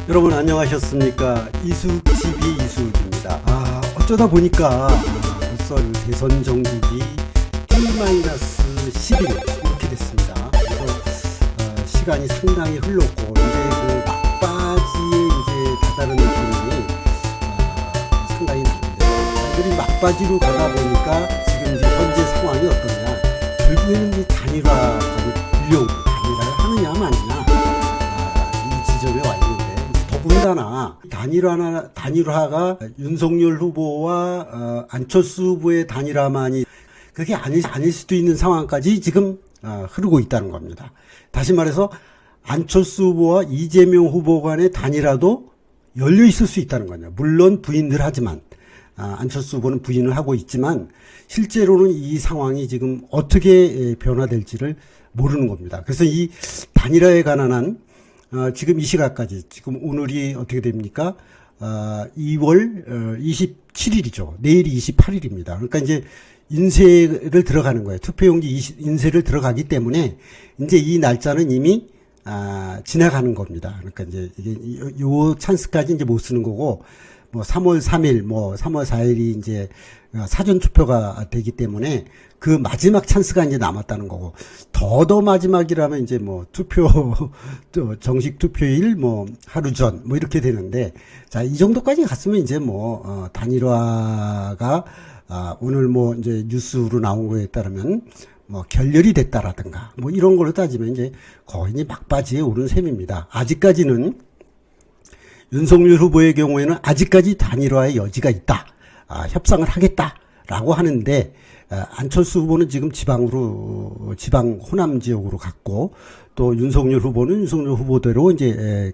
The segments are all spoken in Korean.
여러분 안녕하셨습니까? 이수TV 이수입니다. 어쩌다 보니까 벌써 대선 정국이 T-11 이렇게 됐습니다. 그래서 시간이 상당히 흘렀고 이제 그 막바지에 이제 다다른 느낌이 상당히 나는데요. 그리 막바지로 가다 보니까 지금 이제 현재 상황이 어떠냐? 결국에는 이제 단일화까지 빌려오고 단일화를 하느냐 마느냐 이 지점에 와 있는데. 더군다나 단일화가 윤석열 후보와 안철수 후보의 단일화만이 그게 아닐 수도 있는 상황까지 지금 흐르고 있다는 겁니다. 다시 말해서 안철수 후보와 이재명 후보 간의 단일화도 열려 있을 수 있다는 거냐. 물론 부인들 하지만 안철수 후보는 부인을 하고 있지만 실제로는 이 상황이 지금 어떻게 변화될지를 모르는 겁니다. 그래서 이 단일화에 관한 지금 이 시각까지, 지금 오늘이 어떻게 됩니까? 2월 27일이죠. 내일이 28일입니다. 그러니까 이제 인쇄를 들어가는 거예요. 투표용지 인쇄를 들어가기 때문에 이제 이 날짜는 이미 지나가는 겁니다. 그러니까 이제 이게 요 찬스까지 이제 못 쓰는 거고, 뭐 3월 3일, 뭐 3월 4일이 이제 사전 투표가 되기 때문에 그 마지막 찬스가 이제 남았다는 거고, 더 마지막이라면 이제 뭐 정식 투표일 뭐 하루 전 뭐 이렇게 되는데, 자, 이 정도까지 갔으면 이제 뭐 단일화가 오늘 뭐 이제 뉴스로 나온 거에 따르면 뭐 결렬이 됐다라든가 뭐 이런 걸로 따지면 이제 거의 이제 막바지에 오른 셈입니다. 아직까지는 윤석열 후보의 경우에는 아직까지 단일화의 여지가 있다. 협상을 하겠다라고 하는데, 안철수 후보는 지금 지방 호남 지역으로 갔고, 또 윤석열 후보는 윤석열 후보대로 이제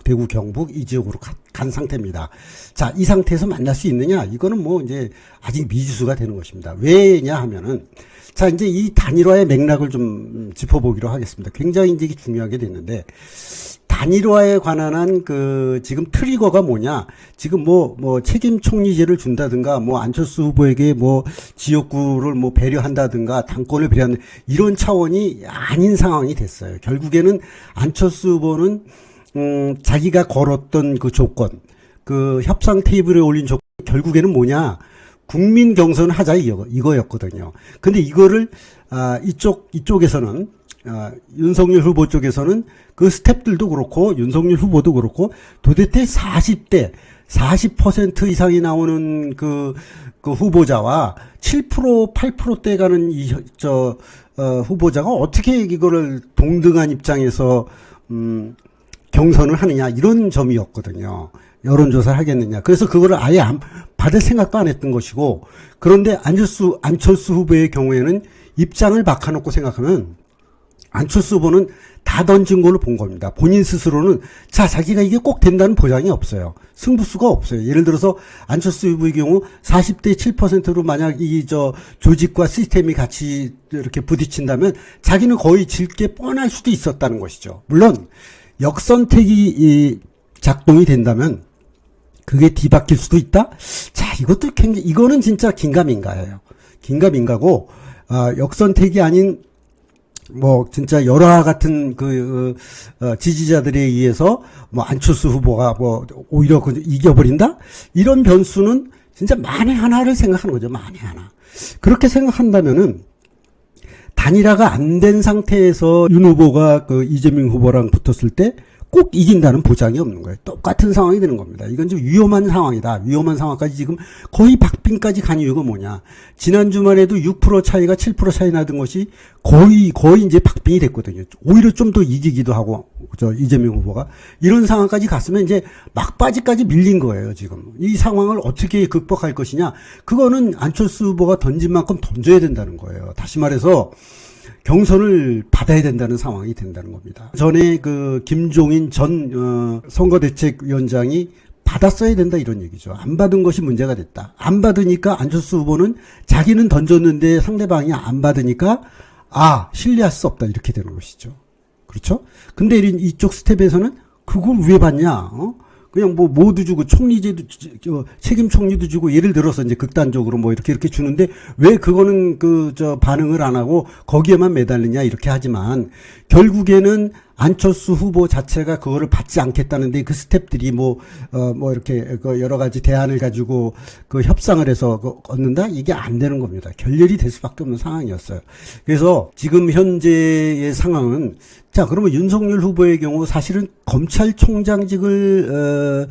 대구 경북 이 지역으로 간 상태입니다. 자, 이 상태에서 만날 수 있느냐? 이거는 뭐 이제 아직 미지수가 되는 것입니다. 왜냐 하면은, 자, 이제 이 단일화의 맥락을 좀 짚어보기로 하겠습니다. 굉장히 이제 중요하게 됐는데, 단일화에 관한 지금 트리거가 뭐냐? 지금 뭐 책임 총리제를 준다든가, 뭐 안철수 후보에게 뭐 지역구를 뭐 배려한다든가, 당권을 배려하는 이런 차원이 아닌 상황이 됐어요. 결국에는 안철수 후보는, 자기가 걸었던 그 조건, 그 협상 테이블에 올린 조건, 결국에는 뭐냐? 국민 경선을 하자 이거였거든요. 근데 이거를, 이쪽에서는, 윤석열 후보 쪽에서는 그 스탭들도 그렇고 윤석열 후보도 그렇고 도대체 40% 이상이 나오는 그 후보자와 7% 8%대 가는 후보자가 어떻게 이거를 동등한 입장에서 경선을 하느냐, 이런 점이었거든요. 여론조사를 하겠느냐. 그래서 그거를 아예 받을 생각도 안 했던 것이고, 그런데 안철수 후보의 경우에는 입장을 바꿔놓고 생각하면 안철수 후보는 다 던진 걸로 본 겁니다. 본인 스스로는 자기가 이게 꼭 된다는 보장이 없어요. 승부수가 없어요. 예를 들어서 안철수 후보의 경우 40대 7%로 만약 조직과 시스템이 같이 이렇게 부딪힌다면 자기는 거의 질 게 뻔할 수도 있었다는 것이죠. 물론 역선택이 작동이 된다면 그게 뒤바뀔 수도 있다? 자, 이거는 진짜 긴가민가예요. 긴가민가고, 역선택이 아닌 뭐 진짜 열화 같은 지지자들에 의해서 뭐 안철수 후보가 뭐 오히려 이겨버린다? 이런 변수는 진짜 만에 하나를 생각하는 거죠. 만에 하나. 그렇게 생각한다면은 단일화가 안 된 상태에서 윤 후보가 이재명 후보랑 붙었을 때 꼭 이긴다는 보장이 없는 거예요. 똑같은 상황이 되는 겁니다. 이건 좀 위험한 상황이다. 위험한 상황까지 지금 거의 박빙까지 간 이유가 뭐냐. 지난 주말에도 6% 차이가 7% 차이 나던 것이 거의 이제 박빙이 됐거든요. 오히려 좀 더 이기기도 하고, 이재명 후보가. 이런 상황까지 갔으면 이제 막바지까지 밀린 거예요, 지금. 이 상황을 어떻게 극복할 것이냐. 그거는 안철수 후보가 던진 만큼 던져야 된다는 거예요. 다시 말해서, 경선을 받아야 된다는 상황이 된다는 겁니다. 전에 김종인 전 선거대책위원장이 받았어야 된다 이런 얘기죠. 안 받은 것이 문제가 됐다. 안 받으니까 안철수 후보는 자기는 던졌는데 상대방이 안 받으니까 신뢰할 수 없다 이렇게 되는 것이죠. 그렇죠? 근데 이쪽 스텝에서는 그걸 왜 받냐? 그냥 뭐 모두 주고 총리제도 책임 총리도 주고 예를 들어서 이제 극단적으로 뭐 이렇게 주는데 왜 그거는 반응을 안 하고 거기에만 매달리냐 이렇게 하지만 결국에는 안철수 후보 자체가 그거를 받지 않겠다는데 그 스텝들이 이렇게 그 여러 가지 대안을 가지고 그 협상을 해서 얻는다? 이게 안 되는 겁니다. 결렬이 될 수밖에 없는 상황이었어요. 그래서 지금 현재의 상황은 자, 그러면 윤석열 후보의 경우 사실은 검찰총장직을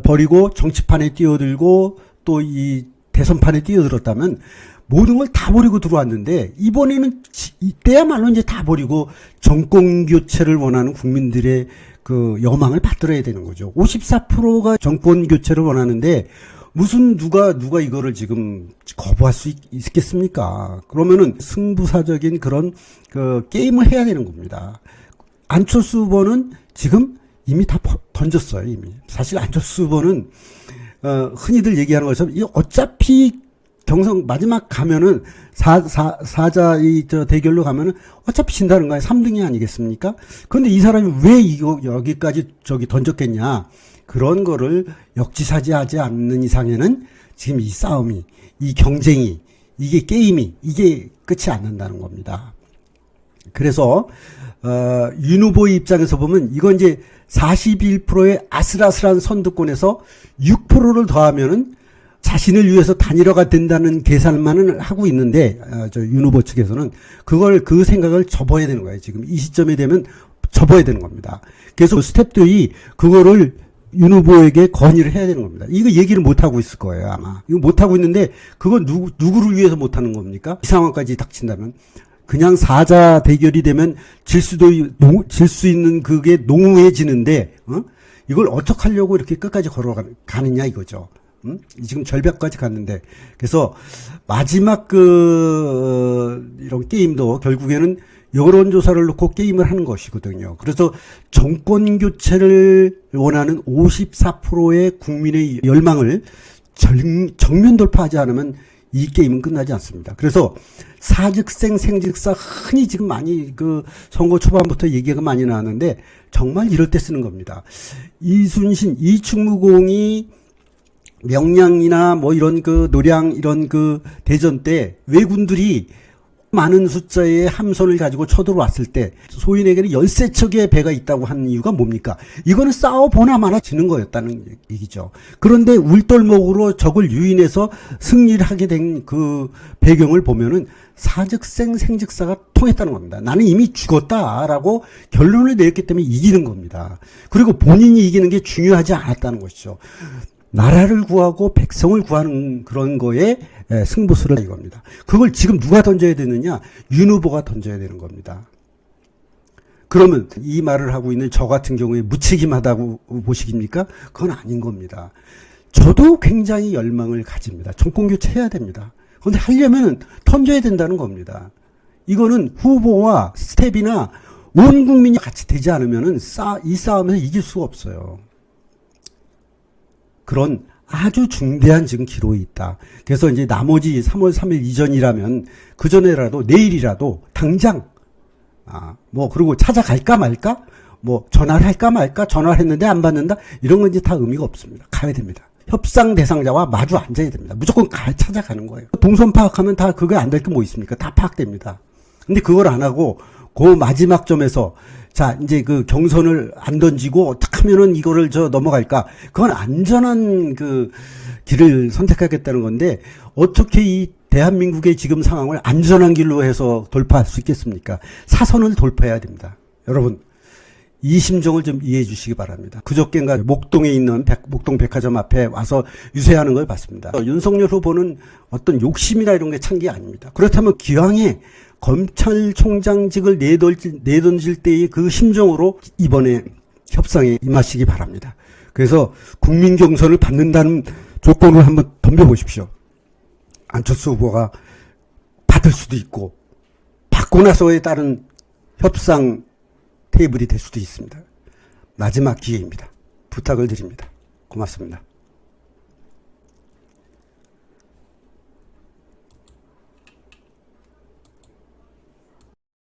버리고 정치판에 뛰어들고 또 이 대선판에 뛰어들었다면 모든 걸 다 버리고 들어왔는데 이번에는 이때야말로 이제 다 버리고 정권 교체를 원하는 국민들의 그 여망을 받들어야 되는 거죠. 54%가 정권 교체를 원하는데 무슨 누가 이거를 지금 거부할 수 있겠습니까? 그러면은 승부사적인 그런 그 게임을 해야 되는 겁니다. 안철수 후보는 지금 이미 다 던졌어요, 이미. 사실 안철수 후보는 흔히들 얘기하는 것처럼 어차피 경선 마지막 가면은 사자 대결로 가면은 어차피 진다는 거야. 3등이 아니겠습니까? 그런데 이 사람이 왜 여기까지 던졌겠냐? 그런 거를 역지사지하지 않는 이상에는 지금 이 싸움이, 이 경쟁이, 이게 게임이, 이게 끝이 안 난다는 겁니다. 그래서 윤 후보의 입장에서 보면 이건 이제 41%의 아슬아슬한 선두권에서 6%를 더하면은 자신을 위해서 단일화가 된다는 계산만은 하고 있는데, 윤 후보 측에서는 그 생각을 접어야 되는 거예요. 지금 이 시점에 되면 접어야 되는 겁니다. 그래서 스태프들이 그거를 윤 후보에게 건의를 해야 되는 겁니다. 이거 얘기를 못하고 있을 거예요, 아마. 이거 못하고 있는데, 그건 누구를 위해서 못하는 겁니까? 이 상황까지 닥친다면. 그냥 사자 대결이 되면 질 수 있는 그게 농후해지는데, 이걸 어떻게 하려고 이렇게 끝까지 걸어가느냐 이거죠. 지금 절벽까지 갔는데. 그래서 마지막 이런 게임도 결국에는 여론조사를 놓고 게임을 하는 것이거든요. 그래서 정권 교체를 원하는 54%의 국민의 열망을 정면 돌파하지 않으면 이 게임은 끝나지 않습니다. 그래서 사즉생, 생즉사 흔히 지금 많이 선거 초반부터 얘기가 많이 나왔는데 정말 이럴 때 쓰는 겁니다. 이순신, 이충무공이 명량이나 이런 노량 이런 대전 때 왜군들이 많은 숫자의 함선을 가지고 쳐들어왔을 때 소인에게는 13척의 배가 있다고 하는 이유가 뭡니까? 이거는 싸워보나 마나 지는 거였다는 얘기죠. 그런데 울돌목으로 적을 유인해서 승리를 하게 된 그 배경을 보면은 사즉생 생즉사가 통했다는 겁니다. 나는 이미 죽었다라고 결론을 내렸기 때문에 이기는 겁니다. 그리고 본인이 이기는 게 중요하지 않았다는 것이죠. 나라를 구하고 백성을 구하는 그런 거에 승부수를 이겁니다. 그걸 지금 누가 던져야 되느냐? 윤 후보가 던져야 되는 겁니다. 그러면 이 말을 하고 있는 저 같은 경우에 무책임하다고 보시깁니까? 그건 아닌 겁니다. 저도 굉장히 열망을 가집니다. 정권 교체해야 됩니다. 그런데 하려면 던져야 된다는 겁니다. 이거는 후보와 스텝이나 온 국민이 같이 되지 않으면은 이 싸움에서 이길 수가 없어요. 그런 아주 중대한 지금 기록이 있다. 그래서 이제 나머지 3월 3일 이전이라면 그 전에라도 내일이라도 당장 그리고 찾아갈까 말까? 전화를 할까 말까? 전화를 했는데 안 받는다? 이런 건 이제 다 의미가 없습니다. 가야 됩니다. 협상 대상자와 마주 앉아야 됩니다. 무조건 찾아가는 거예요. 동선 파악하면 다 그게 안 될 게 뭐 있습니까? 다 파악됩니다. 근데 그걸 안 하고 그 마지막 점에서 자, 이제 경선을 안 던지고 어떻게 하면은 이거를 넘어갈까? 그건 안전한 길을 선택하겠다는 건데 어떻게 이 대한민국의 지금 상황을 안전한 길로 해서 돌파할 수 있겠습니까? 사선을 돌파해야 됩니다. 여러분, 이 심정을 좀 이해해 주시기 바랍니다. 그저께인가 목동에 있는 목동 백화점 앞에 와서 유세하는 걸 봤습니다. 윤석열 후보는 어떤 욕심이나 이런 게 찬 게 아닙니다. 그렇다면 기왕에 검찰총장직을 내던질 때의 그 심정으로 이번에 협상에 임하시기 바랍니다. 그래서 국민 경선을 받는다는 조건을 한번 덤벼보십시오. 안철수 후보가 받을 수도 있고 받고 나서에 따른 협상 테이블이 될 수도 있습니다. 마지막 기회입니다. 부탁을 드립니다. 고맙습니다.